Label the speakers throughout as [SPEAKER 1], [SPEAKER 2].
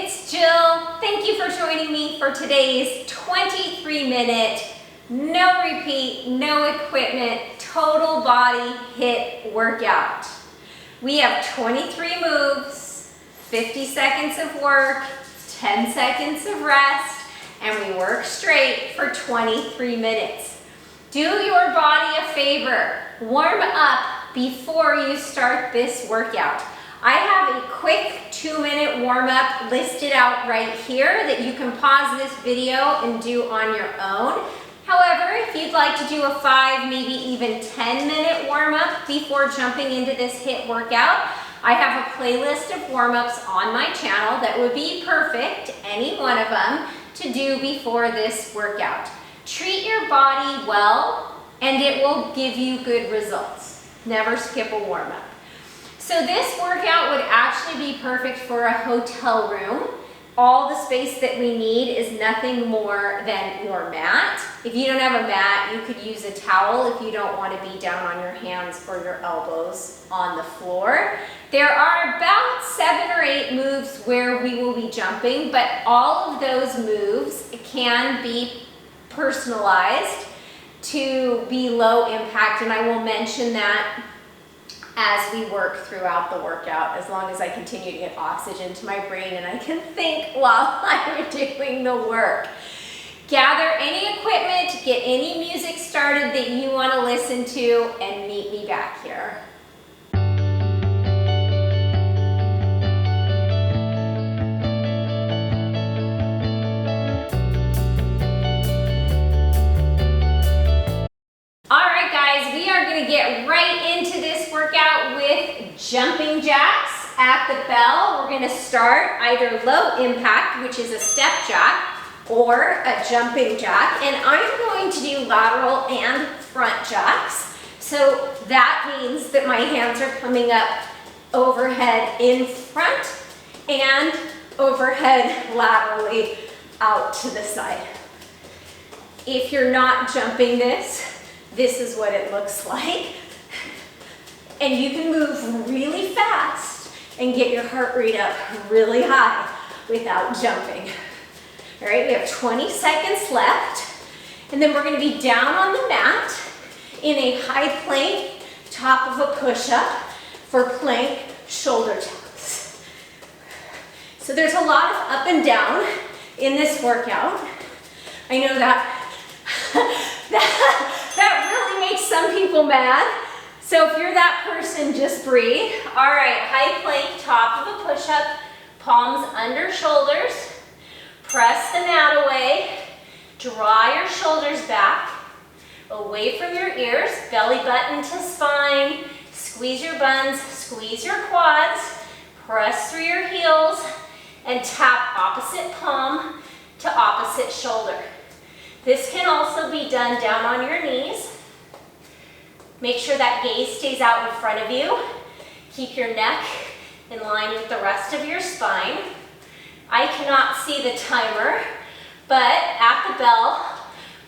[SPEAKER 1] it's Jill. Thank you for joining me for today's 23-minute, no repeat, no equipment, total body HIIT workout. We have 23 moves, 50 seconds of work, 10 seconds of rest, and we work straight for 23 minutes. Do your body a favor. Warm up before you start this workout. I have a quick 2-minute warm-up listed out right here that you can pause this video and do on your own. However, if you'd like to do a 5, maybe even 10-minute warm-up before jumping into this HIIT workout, I have a playlist of warm-ups on my channel that would be perfect, any one of them, to do before this workout. Treat your body well, and it will give you good results. Never skip a warm-up. So this workout would actually be perfect for a hotel room. All the space that we need is nothing more than your mat. If you don't have a mat, you could use a towel if you don't want to be down on your hands or your elbows on the floor. There are about 7 or 8 moves where we will be jumping, but all of those moves can be personalized to be low impact, and I will mention that as we work throughout the workout, as long as I continue to get oxygen to my brain and I can think while I'm doing the work. Gather any equipment, get any music started that you want to listen to, and meet me back here. Alright guys, we are going to get right into this workout with jumping jacks at the bell. We're going to start either low impact, which is a step jack, or a jumping jack. And I'm going to do lateral and front jacks. So that means that my hands are coming up overhead in front and overhead laterally out to the side. If you're not jumping this is what it looks like. And you can move really fast and get your heart rate up really high without jumping. All right, we have 20 seconds left. And then we're gonna be down on the mat in a high plank, top of a push-up for plank shoulder taps. So there's a lot of up and down in this workout. I know that that really makes some people mad. So if you're that person, just breathe. All right, high plank, top of a push-up, palms under shoulders. Press the mat away. Draw your shoulders back, away from your ears, belly button to spine. Squeeze your buns, squeeze your quads. Press through your heels and tap opposite palm to opposite shoulder. This can also be done down on your knees. Make sure that gaze stays out in front of you. Keep your neck in line with the rest of your spine. I cannot see the timer, but at the bell,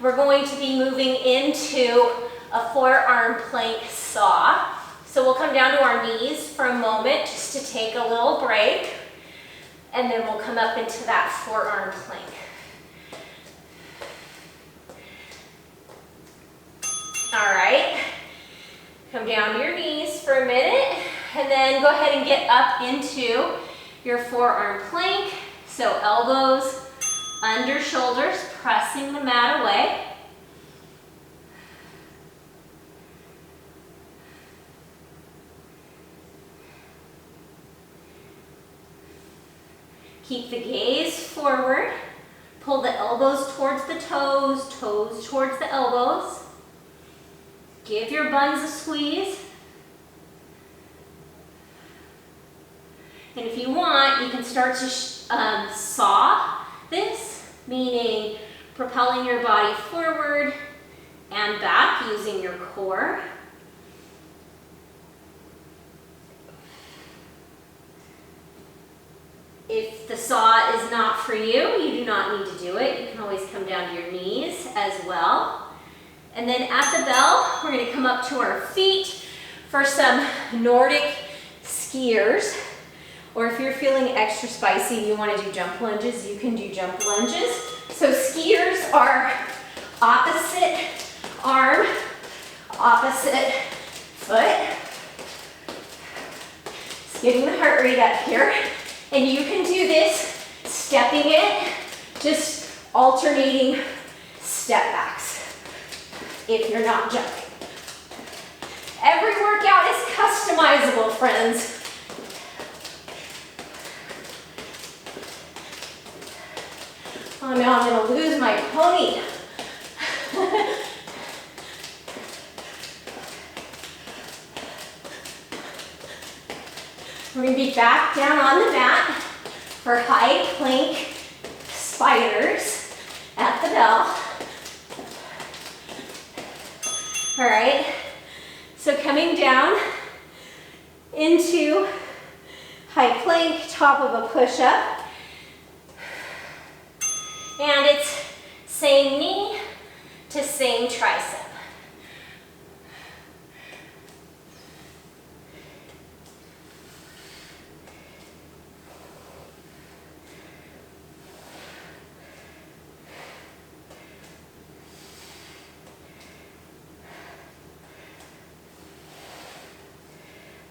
[SPEAKER 1] we're going to be moving into a forearm plank saw. So we'll come down to our knees for a moment just to take a little break, and then we'll come up into that forearm plank. All right, come down to your knees for a minute, and then go ahead and get up into your forearm plank. So elbows under shoulders, pressing the mat away. Keep the gaze forward. Pull the elbows towards the toes, toes towards the elbows. Give your buns a squeeze. And if you want, you can start to saw this, meaning propelling your body forward and back using your core. If the saw is not for you, you do not need to do it. You can always come down to your knees as well. And then at the bell, we're going to come up to our feet for some Nordic skiers. Or if you're feeling extra spicy and you want to do jump lunges, you can do jump lunges. So skiers are opposite arm, opposite foot. It's getting the heart rate up here. And you can do this stepping it, just alternating step backs if you're not jumping. Every workout is customizable, friends. Oh, now I'm gonna lose my pony. We're gonna be back down on the mat for high plank spiders at the bell. All right, so coming down into high plank, top of a push-up. And it's same knee to same tricep.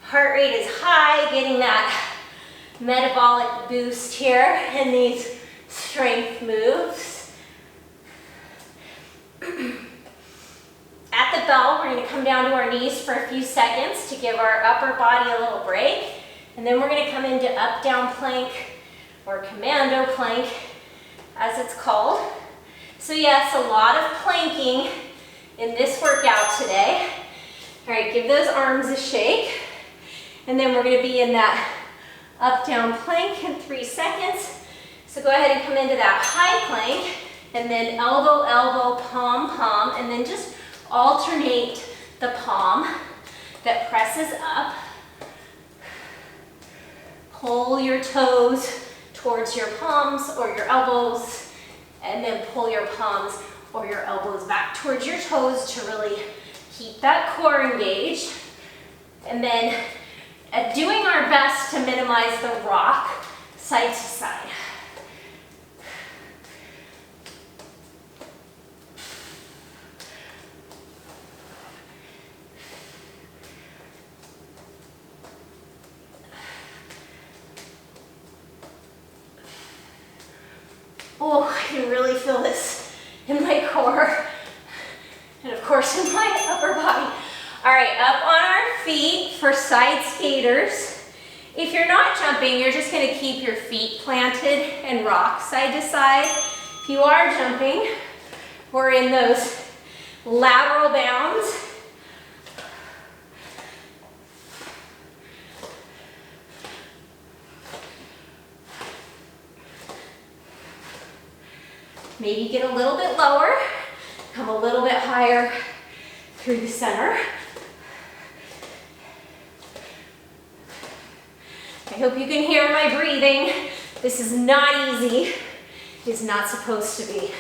[SPEAKER 1] Heart rate is high, getting that metabolic boost here in these strength moves. At the bell, we're going to come down to our knees for a few seconds to give our upper body a little break. And then we're going to come into up-down plank or commando plank, as it's called. So yes, a lot of planking in this workout today. All right, give those arms a shake. And then we're going to be in that up-down plank in 3 seconds. So go ahead and come into that high plank, and then elbow, elbow, palm, palm, and then just alternate the palm that presses up. Pull your toes towards your palms or your elbows, and then pull your palms or your elbows back towards your toes to really keep that core engaged. And then doing our best to minimize the rock side to side. Oh, I can really feel this in my core and of course in my upper body. All right, up on our feet for side skaters. If you're not jumping, you're just gonna keep your feet planted and rock side to side. If you are jumping, we're in those lateral bounds. Maybe get a little bit lower, come a little bit higher through the center. I hope you can hear my breathing. This is not easy. It is not supposed to be.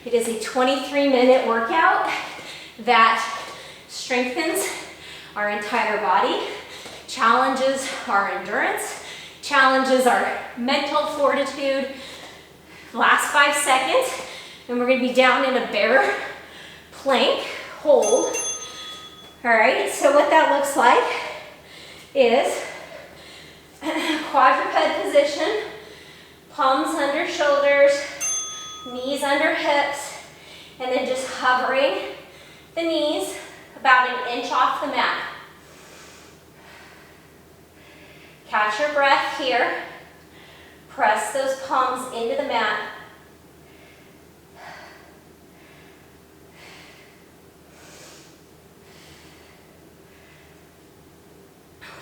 [SPEAKER 1] It is a 23-minute workout that strengthens our entire body, challenges our endurance, challenges our mental fortitude. Last 5 seconds, and we're going to be down in a bear plank hold. All right, so what that looks like is quadruped position, palms under shoulders, knees under hips, and then just hovering the knees about an inch off the mat. Catch your breath here. Press those palms into the mat.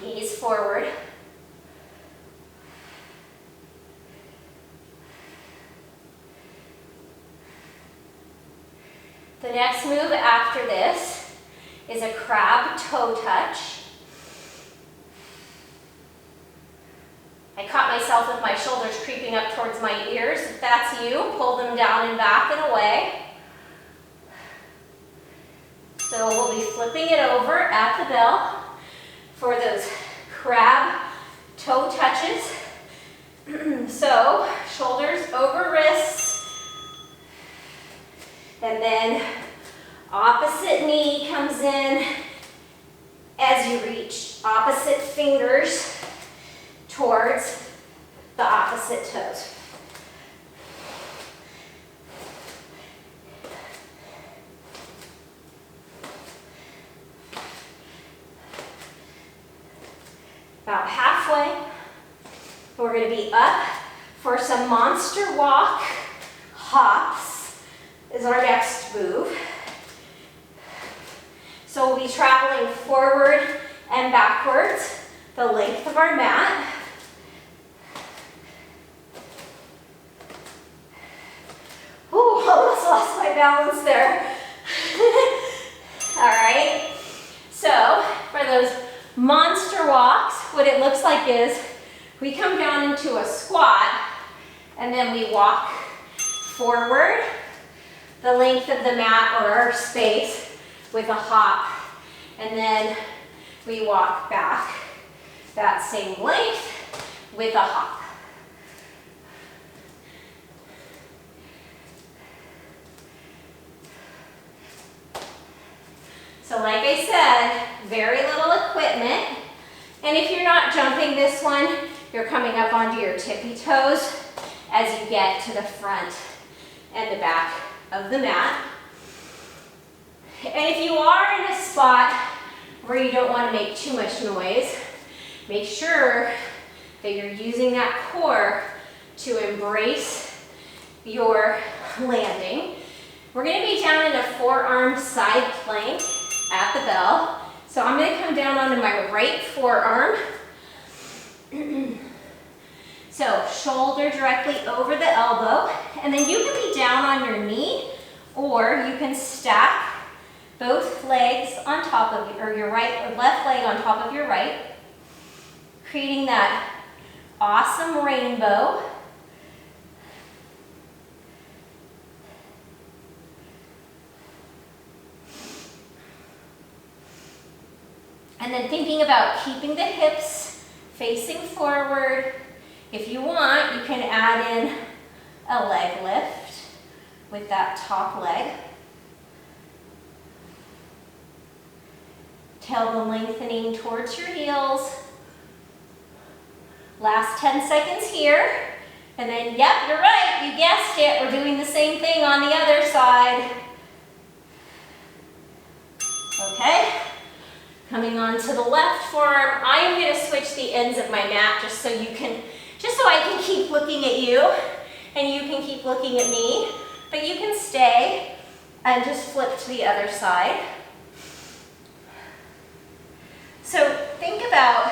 [SPEAKER 1] Gaze forward. The next move after this is a crab toe touch. I caught myself with my shoulders creeping up towards my ears. If that's you, pull them down and back and away. So we'll be flipping it over at the bell for those crab toe touches. So shoulders over wrists, and then opposite knee comes in as you reach opposite fingers towards the opposite toes. About halfway, we're going to be up for some monster walk. Hops is our next move. So we'll be traveling forward and backwards the length of our mat. Ooh, almost lost my balance there. All right, so for those monster walks, what it looks like is we come down into a squat and then we walk forward the length of the mat or our space with a hop, and then we walk back that same length with a hop. So like I said, very little equipment. And if you're not jumping this one, you're coming up onto your tippy toes as you get to the front and the back of the mat. And if you are in a spot where you don't want to make too much noise, make sure that you're using that core to embrace your landing. We're going to be down in a forearm side plank at the bell. So I'm going to come down onto my right forearm. So shoulder directly over the elbow, and then you can be down on your knee, or you can stack both legs on top of you, or your right or left leg on top of your right, creating that awesome rainbow. And then thinking about keeping the hips facing forward. If you want, you can add in a leg lift with that top leg. Tailbone lengthening towards your heels. Last 10 seconds here. And then, yep, you're right, you guessed it. We're doing the same thing on the other side. Okay. Coming on to the left forearm, I am going to switch the ends of my mat just so I can keep looking at you and you can keep looking at me, but you can stay and just flip to the other side. So think about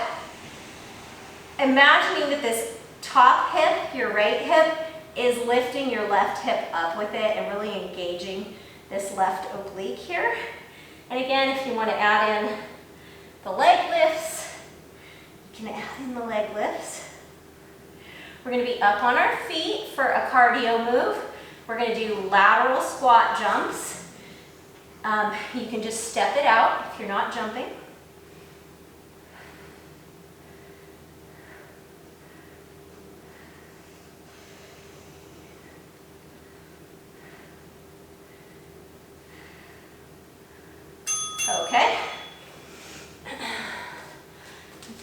[SPEAKER 1] imagining that this top hip, your right hip, is lifting your left hip up with it and really engaging this left oblique here. And again, if you want to add in the leg lifts, you can add in the leg lifts. We're going to be up on our feet for a cardio move. We're going to do lateral squat jumps. You can just step it out if you're not jumping. Okay.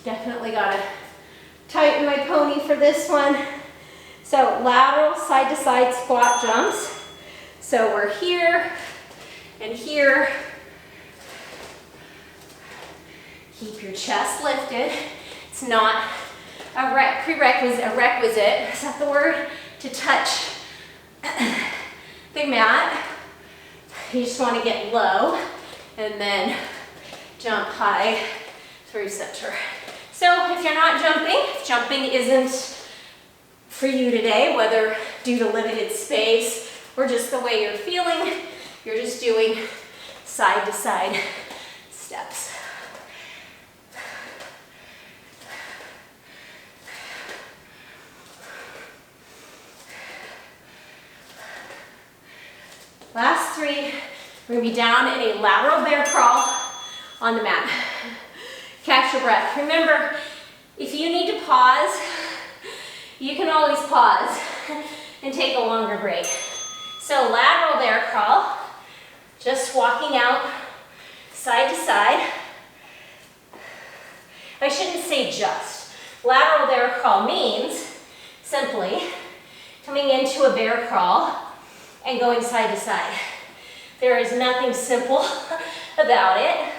[SPEAKER 1] Definitely got to tighten my pony for this one. So lateral side to side squat jumps. So we're here and here. Keep your chest lifted. It's not a requisite, is that the word? To touch the mat. You just want to get low and then jump high through center. So if you're not jumping, if jumping isn't for you today, whether due to limited space or just the way you're feeling, you're just doing side to side steps. Last three, we're going to be down in a lateral bear crawl on the mat. Catch your breath. Remember, If you need to pause, you can always pause and take a longer break. So lateral bear crawl, just walking out side to side. I shouldn't say just. Lateral bear crawl means simply coming into a bear crawl and going side to side. There is nothing simple about it.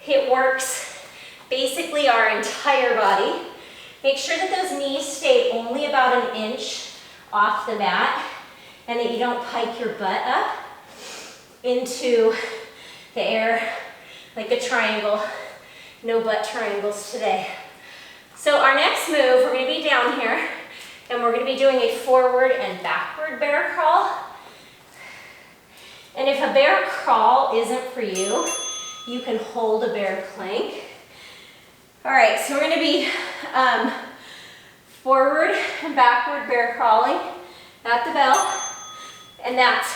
[SPEAKER 1] It works basically our entire body. Make sure that those knees stay only about an inch off the mat and that you don't pike your butt up into the air like a triangle. No butt triangles today. So our next move, we're going to be down here and we're going to be doing a forward and backward bear crawl. And if a bear crawl isn't for you, you can hold a bear plank. All right, so we're going to be forward and backward bear crawling at the bell. And that's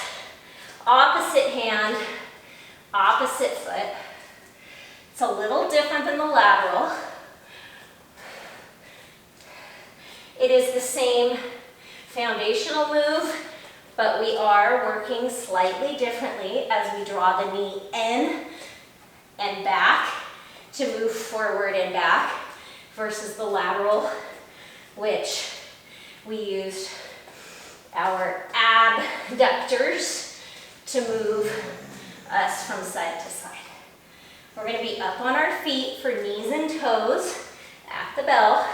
[SPEAKER 1] opposite hand, opposite foot. It's a little different than the lateral. It is the same foundational move, but we are working slightly differently as we draw the knee in and back to move forward and back versus the lateral, which we used our abductors to move us from side to side. We're going to be up on our feet for knees and toes at the bell.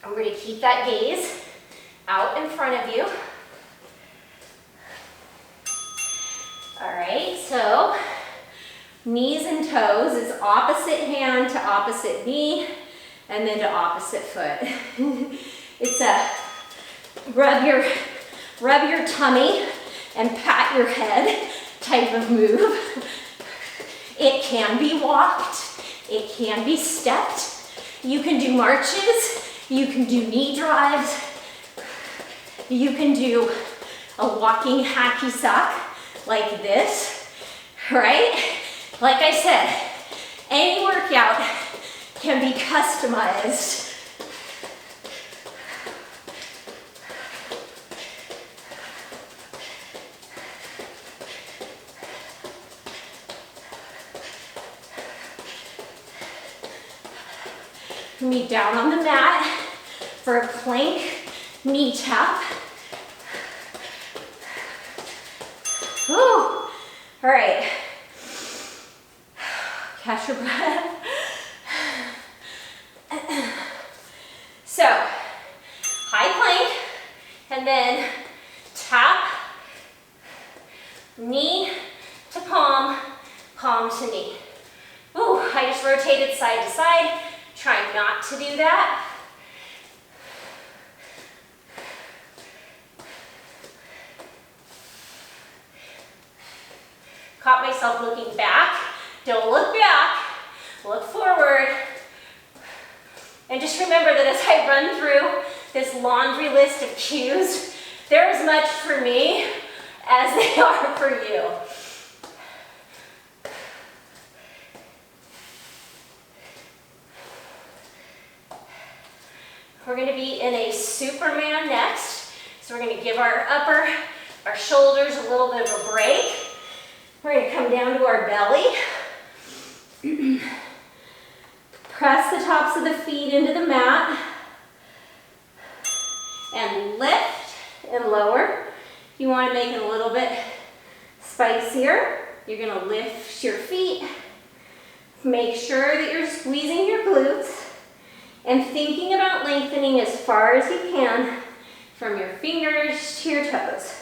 [SPEAKER 1] And we're going to keep that gaze out in front of you. All right, so knees and toes is opposite hand to opposite knee and then to opposite foot. It's a rub your tummy and pat your head type of move. It can be walked, it can be stepped. You can do marches, you can do knee drives, you can do a walking hacky sack like this, right? Like I said, any workout can be customized. Me down on the mat for a plank knee tap. Woo. All right. Catch your breath. So, high plank, and then tap, knee to palm, palm to knee. Ooh, I just rotated side to side. Try not to do that. Caught myself looking back. Don't look back, look forward. And just remember that as I run through this laundry list of cues, they're as much for me as they are for you. We're going to be in a Superman next. So we're going to give our shoulders a little bit of a break. We're going to come down to our belly. Press the tops of the feet into the mat. And lift and lower. If you want to make it a little bit spicier, you're going to lift your feet. Make sure that you're squeezing your glutes and thinking about lengthening as far as you can from your fingers to your toes.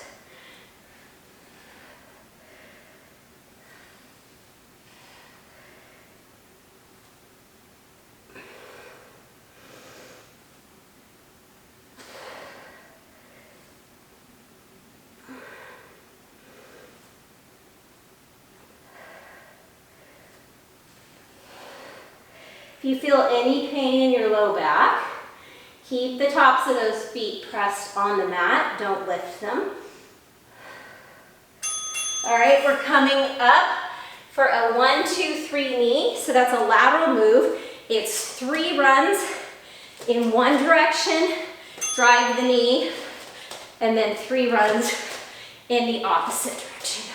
[SPEAKER 1] If you feel any pain in your low back, keep the tops of those feet pressed on the mat. Don't lift them. All right, we're coming up for a 1, 2, 3 knee. So that's a lateral move. It's 3 runs in one direction, drive the knee, and then 3 runs in the opposite direction.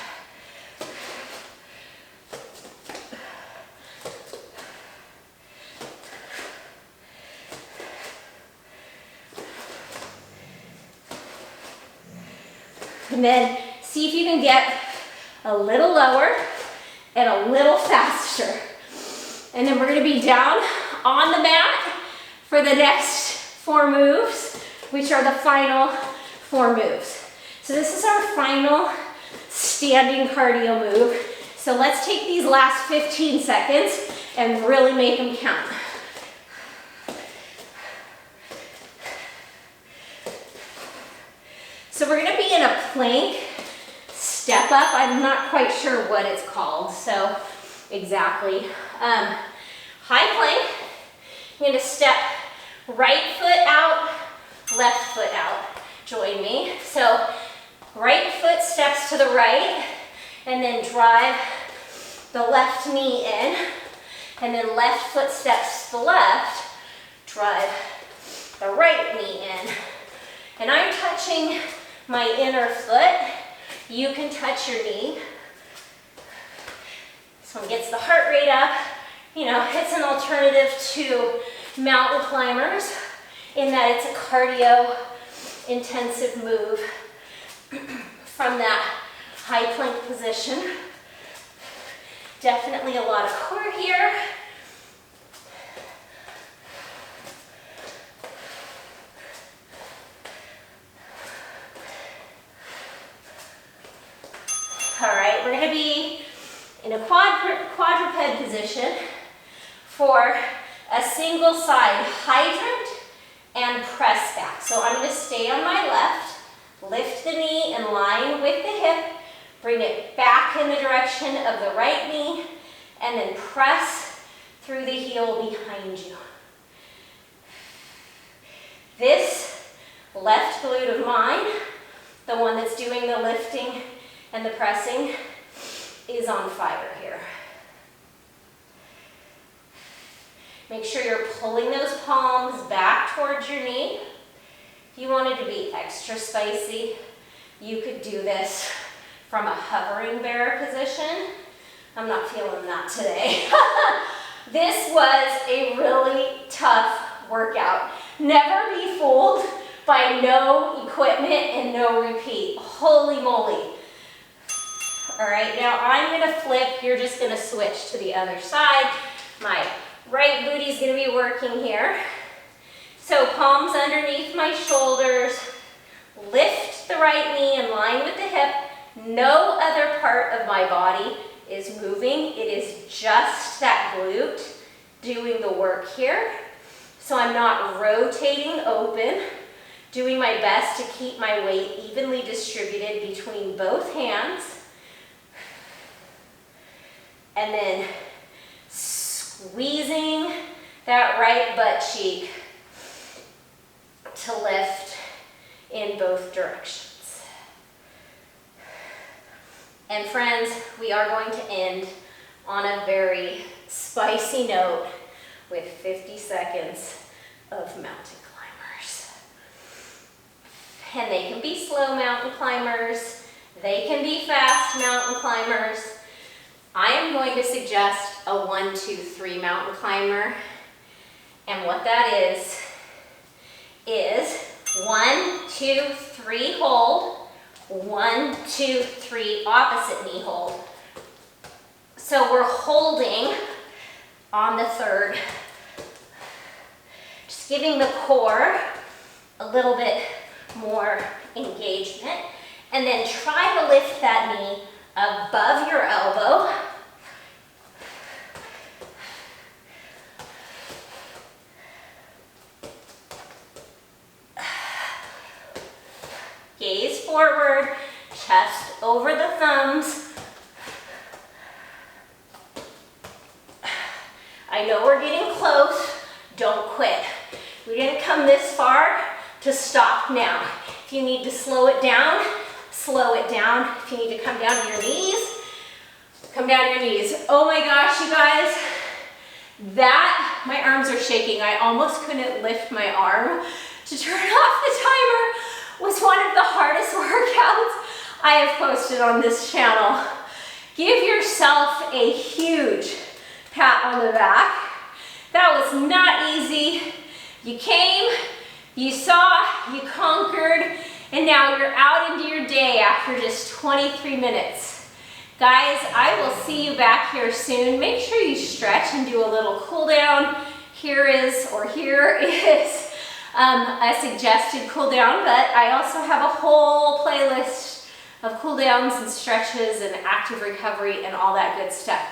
[SPEAKER 1] And then see if you can get a little lower and a little faster. And then we're gonna be down on the mat for the next 4 moves, which are the final 4 moves. So this is our final standing cardio move. So let's take these last 15 seconds and really make them count. So we're gonna be in a plank step up. I'm not quite sure what it's called, so exactly. High plank, I'm gonna step right foot out, left foot out. Join me. So right foot steps to the right, and then drive the left knee in, and then left foot steps to the left, drive the right knee in. And I'm touching my inner foot. You can touch your knee. This one gets the heart rate up. You know, it's an alternative to mountain climbers in that it's a cardio intensive move from that high plank position. Definitely a lot of core here. All right, we're gonna be in a quadruped position for a single side hydrant and press back. So I'm gonna stay on my left, lift the knee in line with the hip, bring it back in the direction of the right knee, and then press through the heel behind you. This left glute of mine, the one that's doing the lifting and the pressing, is on fire here. Make sure you're pulling those palms back towards your knee. If you wanted to be extra spicy, you could do this from a hovering bear position. I'm not feeling that today. This was a really tough workout. Never be fooled by no equipment and no repeat. Holy moly. All right, now I'm gonna flip. You're just gonna switch to the other side. My right booty's gonna be working here. So palms underneath my shoulders. Lift the right knee in line with the hip. No other part of my body is moving. It is just that glute doing the work here. So I'm not rotating open, doing my best to keep my weight evenly distributed between both hands. And then squeezing that right butt cheek to lift in both directions. And friends, we are going to end on a very spicy note with 50 seconds of mountain climbers. And they can be slow mountain climbers, they can be fast mountain climbers. I am going to suggest a 1, 2, 3 mountain climber. And what that is 1, 2, 3 hold, 1, 2, 3 opposite knee hold. So we're holding on the third, just giving the core a little bit more engagement, and then try to lift that knee above your elbow. Gaze forward, chest over the thumbs. I know we're getting close, don't quit. We didn't come this far to stop now. If you need to slow it down, slow it down. If you need to come down to your knees, Come down your knees. Oh my gosh, you guys. My arms are shaking. I almost couldn't lift my arm to turn off the timer. Was one of the hardest workouts I have posted on this channel. Give yourself a huge pat on the back. That was not easy. You came, you saw, you conquered, and now you're out into your day after just 23 minutes. Guys, I will see you back here soon. Make sure you stretch and do a little cool down. Here is a suggested cool down, but I also have a whole playlist of cool downs and stretches and active recovery and all that good stuff.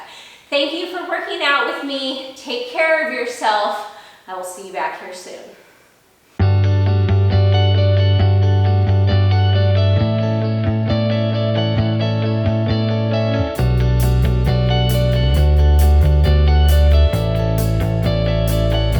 [SPEAKER 1] Thank you for working out with me. Take care of yourself. I will see you back here soon.